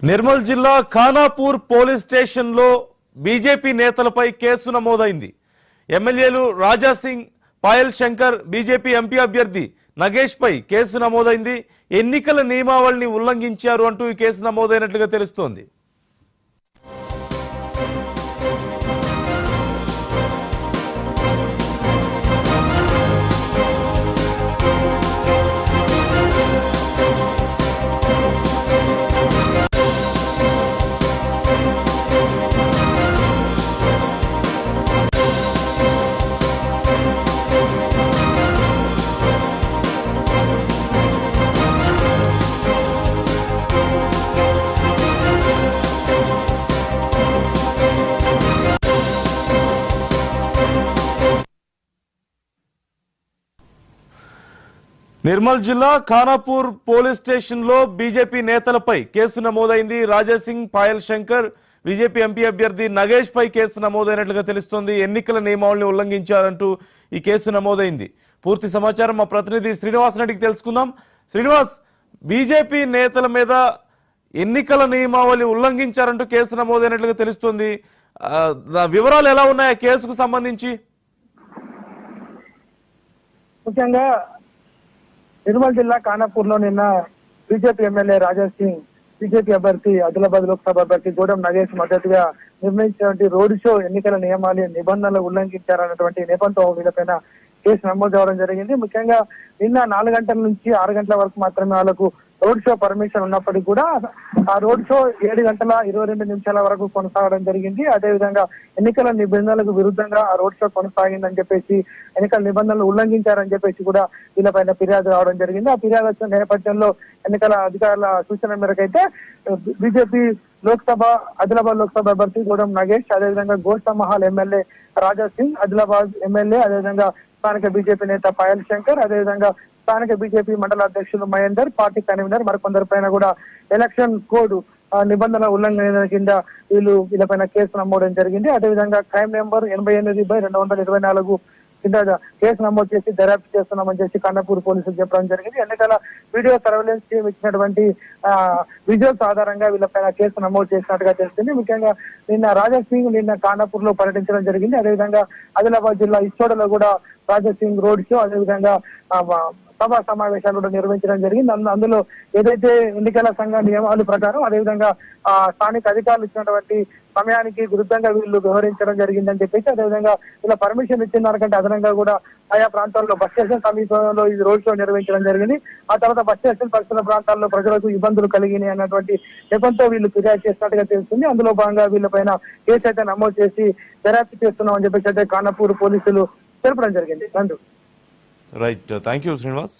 నిర్మల్ జిల్లా Khanapur police station లో BJP నేతలపై కేసు నమోదైంది. ఎమ్మెల్యేలు రాజా సింగ్, పాయల్ శంకర్, బీజేపీ ఎంపీ అభ్యర్థి నగేష్ పై కేసు నమోదైంది. ఎన్నికల నియమావళిని ఉల్లంఘించారు అంటూ ఈ కేసు నమోదైనట్లుగా తెలుస్తోంది. నిర్మల్ జిల్లా ఖానాపూర్ పోలీస్ స్టేషన్ లో బీజేపీ నేతలపై కేసు నమోదైంది. రాజా సింగ్, పాయల్ శంకర్, బీజేపీ ఎంపీ అభ్యర్థి నగేష్ పై కేసు నమోదైనట్లుగా తెలుస్తోంది. ఎన్నికల నియమావళిని ఉల్లంఘించారంటూ ఈ కేసు నమోదైంది. పూర్తి సమాచారం మా ప్రతినిధి శ్రీనివాస్ రెడ్డికి తెలుసుకుందాం. శ్రీనివాస్, బీజేపీ నేతల మీద ఎన్నికల నియమావళి ఉల్లంఘించారంటూ కేసు నమోదైనట్లుగా తెలుస్తోంది. వివరాలు ఎలా ఉన్నాయి ఆ కేసుకు సంబంధించి? ముఖ్యంగా నిర్మల్ జిల్లా ఖానాపూర్ లో నిన్న BJP MLA Raja Singh, BJP అభ్యర్థి ఆదిలాబాద్ లోక్సభ అభ్యర్థి గూడెం నగేష్ మద్దతుగా నిర్ణయించినటువంటి రోడ్ షో ఎన్నికల నిబంధనలు ఉల్లంఘించారన్నటువంటి నేపథ్యంతో వీళ్ళపైన కేసు నమోదు అవడం జరిగింది. ముఖ్యంగా నిన్న 4 గంటల నుంచి 6 గంటల వరకు మాత్రమే వాళ్ళకు రోడ్ షో పర్మిషన్ ఉన్నప్పటికీ కూడా ఆ రోడ్ షో 7 గంటల 22 నిమిషాల వరకు కొనసాగడం జరిగింది. అదేవిధంగా ఎన్నికల నిబంధనలకు విరుద్ధంగా ఆ రోడ్ షో కొనసాగిందని చెప్పేసి, ఎన్నికల నిబంధనలు ఉల్లంఘించారని చెప్పేసి కూడా వీళ్ళపైన ఫిర్యాదు రావడం జరిగింది. ఆ ఫిర్యాదు వచ్చిన నేపథ్యంలో ఎన్నికల అధికారుల సూచన మేరకు అయితే బీజేపీ ఆదిలాబాద్ లోక్సభ అభ్యర్థి గూడెం నగేష్, అదేవిధంగా గోషామహల్ ఎమ్మెల్యే రాజా సింగ్, ఆదిలాబాద్ ఎమ్మెల్యే, అదేవిధంగా స్థానిక బీజేపీ నేత పాయల్ శంకర్, అదేవిధంగా స్థానిక బీజేపీ మండల అధ్యక్షులు మహేందర్, పార్టీ కన్వీనర్ మరికొందరి పైన కూడా ఎలక్షన్ కోడ్ నిబంధనల ఉల్లంఘన కింద వీళ్ళపైన కేసు నమోదం జరిగింది. అదేవిధంగా క్రైమ్ నెంబర్ 88/224 కింద కేసు నమోదు చేసి దర్యాప్తు చేస్తున్నామని చెప్పి ఖానాపూర్ పోలీసులు చెప్పడం జరిగింది. ఎన్నికల వీడియో సర్వేలెన్స్ టీమ్ ఇచ్చినటువంటి విజువల్స్ ఆధారంగా వీళ్ళపైన కేసు నమోదు చేసినట్టుగా తెలిసింది. ముఖ్యంగా నిన్న రాజా సింగ్ ఖానాపూర్ లో పర్యటించడం జరిగింది. అదేవిధంగా ఆదిలాబాద్ జిల్లా ఇచ్చోడలో కూడా రాజా సింగ్ రోడ్ షో, అదేవిధంగా సభా సమావేశాలు కూడా నిర్వహించడం జరిగింది. అందులో ఏదైతే ఎన్నికల సంఘ నియమాల ప్రకారం, అదేవిధంగా స్థానిక అధికారులు ఇచ్చినటువంటి సమయానికి విరుద్ధంగా వీళ్ళు వ్యవహరించడం జరిగిందని చెప్పేసి, అదేవిధంగా ఇలా పర్మిషన్ ఇచ్చిన దానికంటే అదనంగా కూడా ఆయా ప్రాంతాల్లో బస్ స్టేషన్ సమీపంలో ఈ రోడ్ షో నిర్వహించడం జరిగింది. ఆ తర్వాత బస్ స్టేషన్ పరిసర ప్రాంతాల్లో ప్రజలకు ఇబ్బందులు కలిగినాయి అన్నటువంటి నెపంతో వీళ్ళు ఫిర్యాదు చేసినట్టుగా తెలుస్తుంది. అందులో భాగంగా వీళ్ళపైన కేసు అయితే నమోదు చేసి దర్యాప్తు చేస్తున్నామని చెప్పేసి అయితే ఖానాపూర్ పోలీసులు తెలపడం జరిగింది. Right, thank you Srinivas.